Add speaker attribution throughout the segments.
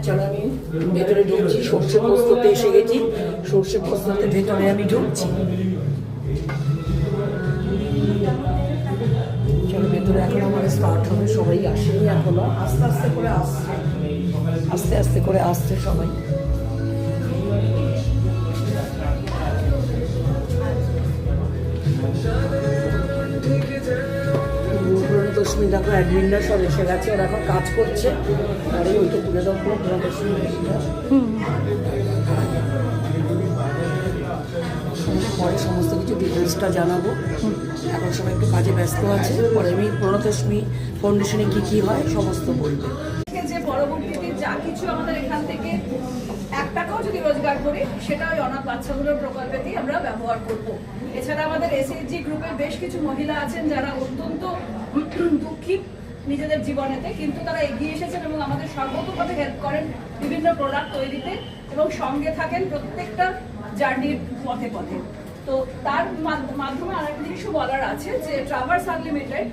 Speaker 1: চলো আমি ভেতরে ঢুকছি, সর্ষে পোস্ততে এসে গেছি, সর্ষে পোস্ততে ভেতরে আমি ঢুকছি। চলো ভেতরে এখন আমাদের স্টার্ট হবে, সবাই আসেনি এখনো, আস্তে আস্তে করে আসছে, আস্তে আস্তে করে আসছে সবাই। প্রণতোষ্মী দেখো অ্যাডমিনরা সব এসে গেছে, ওরা এখন কাজ করছে। আর এই ওইটা তুলে দেবো প্রণতোষ্মী। পরে সমস্ত কিছু ডিটেলসটা জানাবো, এখন সবাই একটু কাজে ব্যস্ত আছে। পরে আমি প্রণতোষ্মী ফাউন্ডেশনে কী হয় সমস্ত বলবো।
Speaker 2: যে পরবর্তীতে যা কিছু আমাদের এখান থেকে 1 টাকাও যদি রোজগার করি সেটা ওই অনাথ বাচ্চাগুলোর প্রকল্পেতেই আমরা ব্যবহার করব। এছাড়া আমাদের এসএইচজি গ্রুপের বেশ কিছু মহিলা আছেন যারা অত্যন্ত দুঃখিত নিজেদের জীবনেতে, কিন্তু তারা এগিয়ে এসেছেন এবং আমাদের সর্বতোভাবে হেল্প করেন বিভিন্ন প্রোডাক্ট তৈরিতে এবং সঙ্গে থাকেন প্রত্যেকটা জার্নির পথে পথে। তো তার মাধ্যমে আরেকটা জিনিসও বলার আছে যে ট্রাভার্স আনলিমিটেড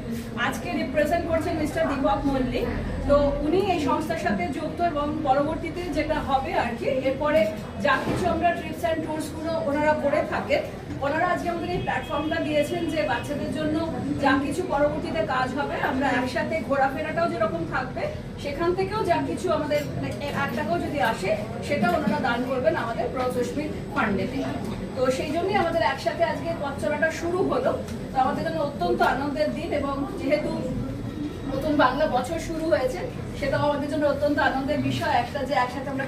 Speaker 2: আজকে রিপ্রেজেন্ট করছেন মিস্টার দীপক মল্লিক। তো উনি এই সংস্থার সাথে যুক্ত এবং পরবর্তীতে যেটা হবে আর কি, এরপরে যা কিছু আমরা ট্রিপস অ্যান্ড ট্যুরসগুলো ওনারা করে থাকেন, ওনারা আজকে আমাদের এই প্ল্যাটফর্মটা দিয়েছেন যে বাচ্চাদের জন্য যা কিছু পরবর্তীতে কাজ হবে আমরা একসাথে ঘোরাফেরাটাও যেরকম থাকবে, সেখান থেকেও যা কিছু আমাদের 1 টাকাও যদি আসে সেটা ওনারা দান করবেন আমাদের প্রণতোষ্মী ফান্ডেতে। তো সেই জন্যই আমাদের একসাথে আজকে পথ চলাটা শুরু হলো। তো আমাদের জন্য অত্যন্ত আনন্দের দিন, এবং যেহেতু নতুন বাংলা বছর শুরু হয়েছে সেটাও আমাদের জন্য অত্যন্ত আনন্দের বিষয় একটা, যে একসাথে আমরা